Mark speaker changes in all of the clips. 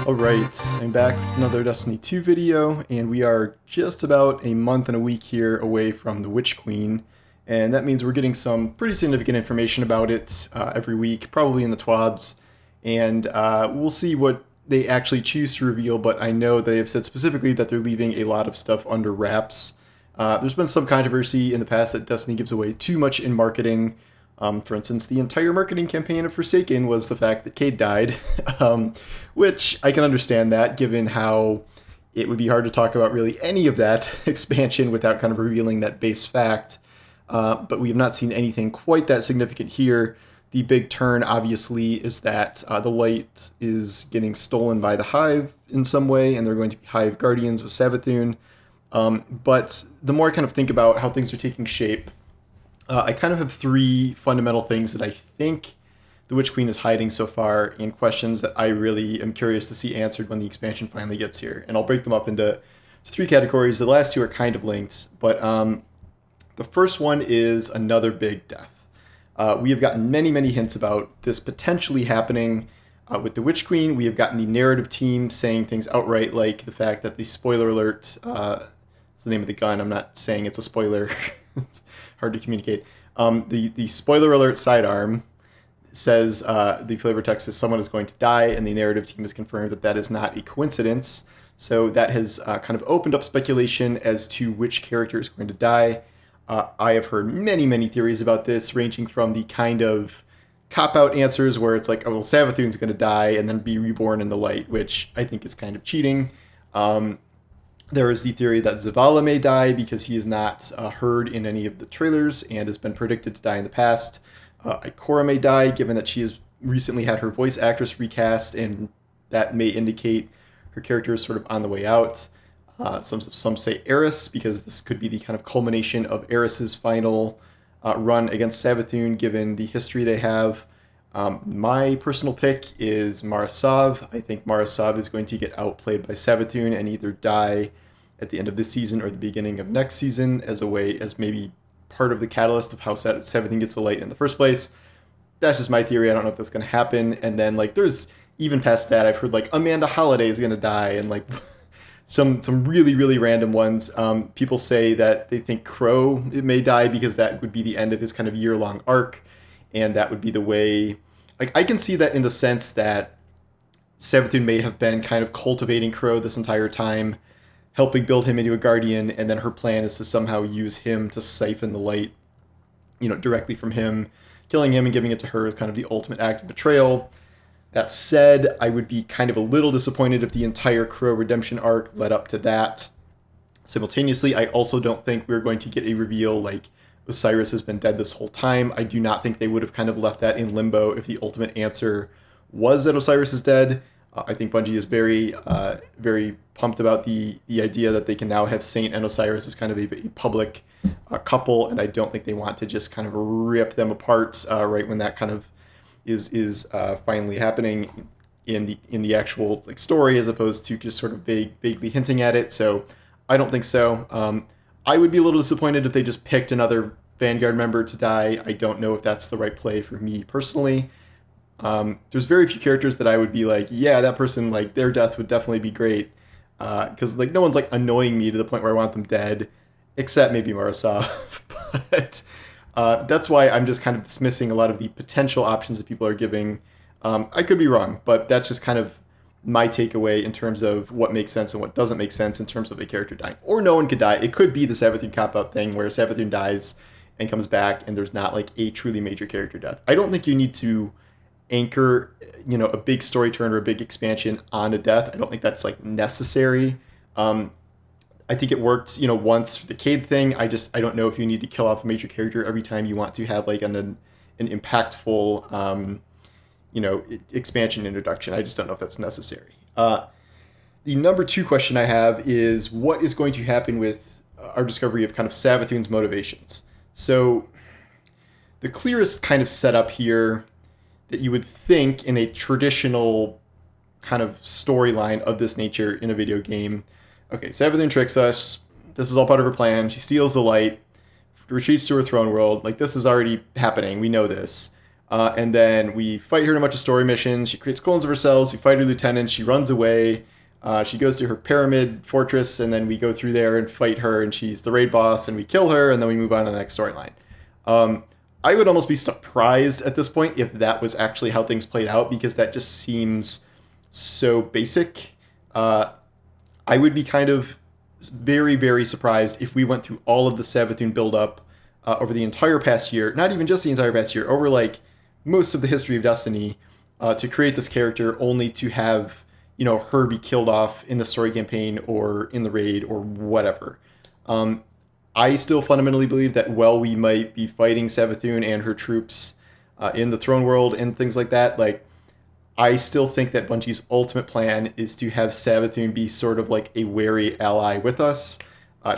Speaker 1: Alright, I'm back with another Destiny 2 video, and we are just about a month and a week here away from the Witch Queen, and that means we're getting some pretty significant information about it every week, probably in the TWABs, and we'll see what they actually choose to reveal, but I know they have said specifically that they're leaving a lot of stuff under wraps. There's been some controversy in the past that Destiny gives away too much in marketing. For instance, the entire marketing campaign of Forsaken was the fact that Cade died, which I can understand that, given how it would be hard to talk about really any of that expansion without kind of revealing that base fact. But we have not seen anything quite that significant here. The big turn, obviously, is that the light is getting stolen by the Hive in some way, and they're going to be Hive Guardians with Savathun. But the more I kind of think about how things are taking shape, I kind of have three fundamental things that I think the Witch Queen is hiding so far, and questions that I really am curious to see answered when the expansion finally gets here. And I'll break them up into three categories. The last two are kind of linked, but the first one is another big death. We have gotten many hints about this potentially happening with the Witch Queen. We have gotten the narrative team saying things outright, like the fact that the spoiler alert, it's the name of the gun, I'm not saying it's a spoiler, it's hard to communicate. The spoiler alert sidearm says the flavor text is someone is going to die, and the narrative team has confirmed that that is not a coincidence. So that has kind of opened up speculation as to which character is going to die. I have heard many theories about this, ranging from the kind of cop-out answers where it's like, oh, well, Savathun's going to die and then be reborn in the light, which I think is kind of cheating. There is the theory that Zavala may die because he is not heard in any of the trailers and has been predicted to die in the past. Ikora may die, given that she has recently had her voice actress recast, and that may indicate her character is sort of on the way out. Some say Eris, because this could be the kind of culmination of Eris's final run against Savathun, given the history they have. My personal pick is Marasav. I think Marasav is going to get outplayed by Savathun and either die at the end of this season or the beginning of next season as maybe part of the catalyst of how Savathun gets the light in the first place. That's just my theory. I don't know if that's going to happen. And then there's even past that, I've heard Amanda Holiday is going to die, and some really random ones. People say that they think Crow may die because that would be the end of his kind of year-long arc, and that would be the way. I can see that in the sense that Savathun may have been kind of cultivating Crow this entire time, helping build him into a guardian, and then her plan is to somehow use him to siphon the light, directly from him, killing him and giving it to her as kind of the ultimate act of betrayal. That said, I would be kind of a little disappointed if the entire Crow redemption arc led up to that. Simultaneously, I also don't think we're going to get a reveal like Osiris has been dead this whole time. I do not think they would have kind of left that in limbo if the ultimate answer was that Osiris is dead. I think Bungie is very pumped about the idea that they can now have Saint and Osiris as kind of a public couple, and I don't think they want to just kind of rip them apart right when that kind of is finally happening in the actual story, as opposed to just sort of vaguely hinting at it. So I don't think so. I would be a little disappointed if they just picked another Vanguard member to die. I don't know if that's the right play for me personally. There's very few characters that I would be like, yeah, that person, their death would definitely be great. Because no one's annoying me to the point where I want them dead, except maybe Marasov. But that's why I'm just kind of dismissing a lot of the potential options that people are giving. I could be wrong, but that's just kind of my takeaway in terms of what makes sense and what doesn't make sense in terms of a character dying. Or no one could die. It could be the Savathun cop-out thing where Savathun dies and comes back and there's not a truly major character death. I don't think you need to anchor, a big story turn or a big expansion on a death. I don't think that's necessary. I think it worked, once for the Cade thing. I don't know if you need to kill off a major character every time you want to have an impactful, expansion introduction. I just don't know if that's necessary. The number two question I have is, what is going to happen with our discovery of kind of Savathun's motivations? So the clearest kind of setup here that you would think in a traditional kind of storyline of this nature in a video game. Okay, Savathun tricks us. This is all part of her plan. She steals the light, retreats to her throne world. This is already happening. We know this. And then we fight her in a bunch of story missions. She creates clones of herself. We fight her lieutenant. She runs away. She goes to her pyramid fortress, and then we go through there and fight her, and she's the raid boss, and we kill her, and then we move on to the next storyline. I would almost be surprised at this point if that was actually how things played out, because that just seems so basic. I would be kind of very, very surprised if we went through all of the Savathun build-up over the entire past year, not even just the entire past year, over like most of the history of Destiny, to create this character only to have her be killed off in the story campaign or in the raid or whatever. I still fundamentally believe that while we might be fighting Savathun and her troops in the throne world and things like that, like I still think that Bungie's ultimate plan is to have Savathun be sort of like a wary ally with us.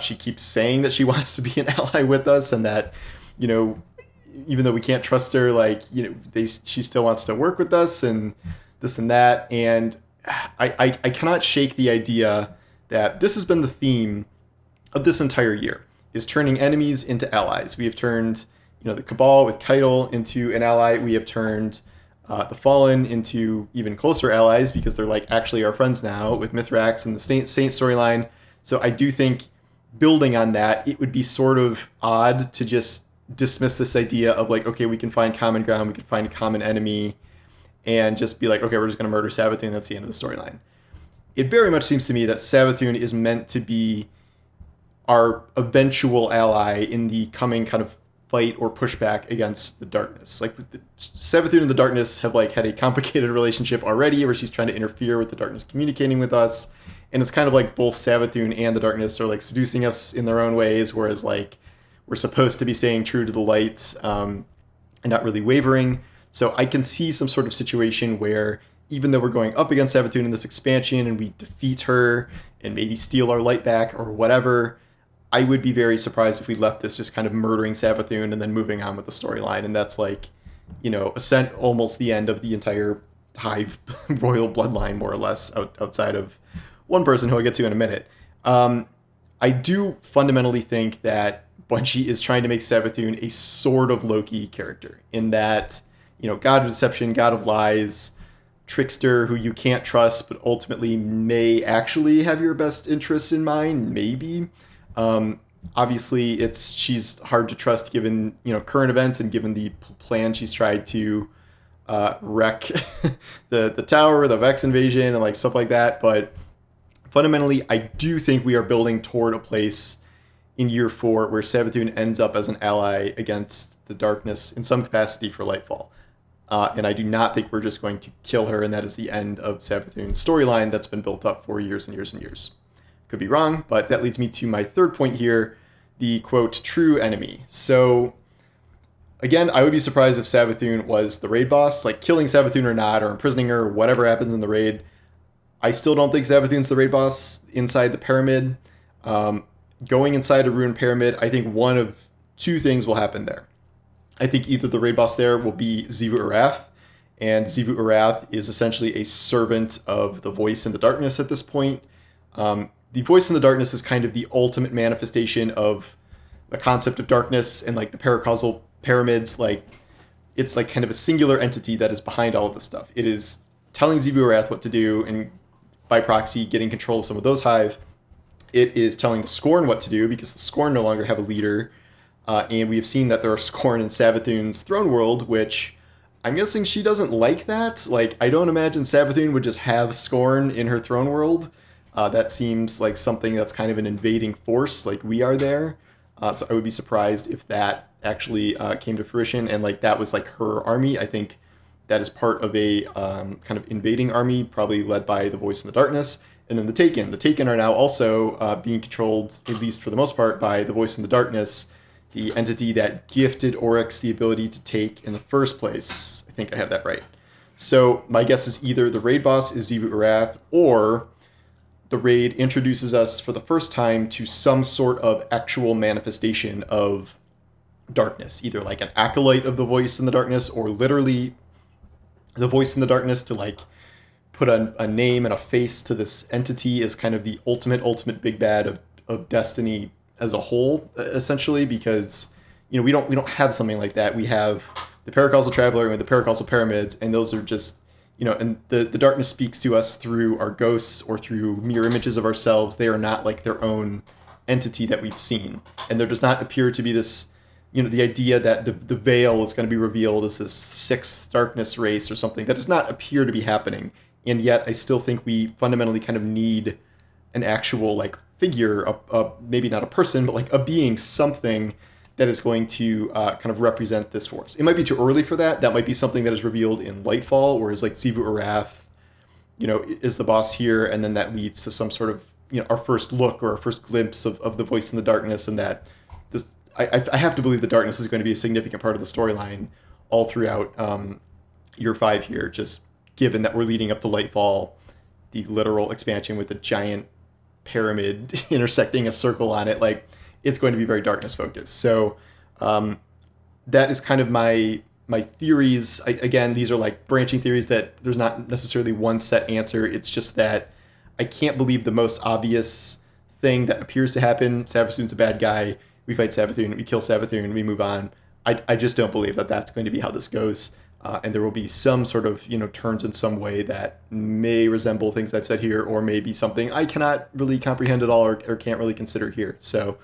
Speaker 1: She keeps saying that she wants to be an ally with us, and that, even though we can't trust her, like, she still wants to work with us and this and that. And I cannot shake the idea that this has been the theme of this entire year, is turning enemies into allies. We have turned, the Cabal with Keitel into an ally. We have turned the Fallen into even closer allies, because they're like actually our friends now with Mithrax and the Saint storyline. So I do think, building on that, it would be sort of odd to just dismiss this idea of like, okay, we can find common ground, we can find a common enemy, and just be like, okay, we're just going to murder Savathun, that's the end of the storyline. It very much seems to me that Savathun is meant to be our eventual ally in the coming kind of fight or pushback against the darkness. Like, Savathun and the darkness have like had a complicated relationship already, where she's trying to interfere with the darkness communicating with us, and it's kind of like both Savathun and the darkness are like seducing us in their own ways, whereas like we're supposed to be staying true to the light and not really wavering. So I can see some sort of situation where, even though we're going up against Savathun in this expansion and we defeat her and maybe steal our light back or whatever, I would be very surprised if we left this just kind of murdering Savathun and then moving on with the storyline. And that's like, almost the end of the entire Hive royal bloodline, more or less, outside of one person who I'll get to in a minute. I do fundamentally think that Bungie is trying to make Savathun a sort of Loki character, in that, god of deception, god of lies, trickster who you can't trust, but ultimately may actually have your best interests in mind, maybe. Obviously, she's hard to trust given current events, and given the plan she's tried to wreck the tower, the Vex invasion, and like stuff like that. But fundamentally, I do think we are building toward a place in year 4 where Savathun ends up as an ally against the darkness in some capacity for Lightfall. And I do not think we're just going to kill her, and that is the end of Savathun's storyline that's been built up for years and years and years. Could be wrong, but that leads me to my third point here, the, quote, true enemy. So, again, I would be surprised if Savathun was the raid boss. Like, killing Savathun or not, or imprisoning her, or whatever happens in the raid, I still don't think Savathun's the raid boss inside the pyramid. Going inside a ruined pyramid, I think one of two things will happen there. I think either the raid boss there will be Xivu Arath, and Xivu Arath is essentially a servant of the Voice in the Darkness at this point. The Voice in the Darkness is kind of the ultimate manifestation of the concept of darkness and like the paracausal pyramids. Like, it's like kind of a singular entity that is behind all of this stuff. It is telling Xivu Arath what to do, and by proxy getting control of some of those Hive. It is telling the Scorn what to do, because the Scorn no longer have a leader. And we have seen that there are Scorn in Savathun's throne world, which I'm guessing she doesn't like that. Like, I don't imagine Savathun would just have Scorn in her throne world. That seems like something that's kind of an invading force, like we are there. So I would be surprised if that actually came to fruition, and like that was like her army. I think that is part of a kind of invading army, probably led by the Voice in the Darkness. And then the Taken. The Taken are now also being controlled, at least for the most part, by the Voice in the Darkness, the entity that gifted Oryx the ability to take in the first place. I think I have that right. So my guess is either the raid boss is Xivu Arath, or the raid introduces us for the first time to some sort of actual manifestation of darkness, either like an acolyte of the Voice in the Darkness, or literally the Voice in the Darkness to like put a name and a face to this entity as kind of the ultimate big bad of Destiny as a whole, essentially, because we don't have something like that. We have the Paracausal Traveler and the Paracausal Pyramids, and those are just, and the darkness speaks to us through our ghosts or through mirror images of ourselves. They are not like their own entity that we've seen, and there does not appear to be this, the idea that the veil is going to be revealed as this sixth darkness race or something. That does not appear to be happening, and yet I still think we fundamentally kind of need an actual like figure, maybe not a person, but like a being, something that is going to kind of represent this force. It might be too early for that. That might be something that is revealed in Lightfall, whereas like Sivu Arath, is the boss here, and then that leads to some sort of, our first look or our first glimpse of the voice in the darkness, and that this, I have to believe the darkness is going to be a significant part of the storyline all throughout year 5 here, just given that we're leading up to Lightfall, the literal expansion with a giant pyramid intersecting a circle on it. Like, it's going to be very darkness focused. So that is kind of my theories. Again, these are like branching theories that there's not necessarily one set answer. It's just that I can't believe the most obvious thing that appears to happen. Savathun's a bad guy. We fight Savathun. We kill Savathun. We move on. I just don't believe that that's going to be how this goes. And there will be some sort of, turns in some way that may resemble things I've said here, or maybe something I cannot really comprehend at all or can't really consider here. So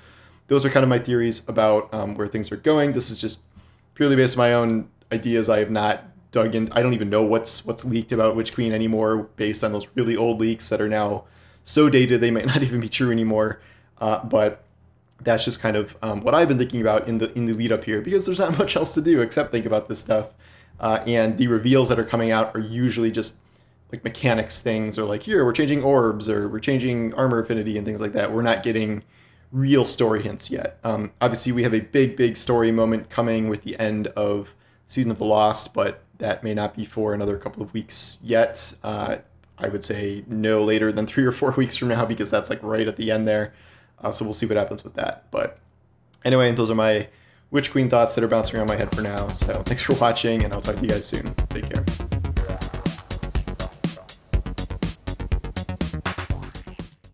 Speaker 1: those are kind of my theories about where things are going. This is just purely based on my own ideas. I have not dug in. I don't even know what's leaked about Witch Queen anymore, based on those really old leaks that are now so dated they might not even be true anymore. But that's just kind of what I've been thinking about in the lead up here, because there's not much else to do except think about this stuff. And the reveals that are coming out are usually just like mechanics things, or like, here, we're changing orbs, or we're changing armor affinity and things like that. We're not getting real story hints yet. Obviously, we have a big story moment coming with the end of Season of the Lost, but that may not be for another couple of weeks yet. I would say no later than 3 or 4 weeks from now, because that's like right at the end there. So we'll see what happens with that. But anyway, those are my Witch Queen thoughts that are bouncing around my head for now. So thanks for watching, and I'll talk to you guys soon. Take care.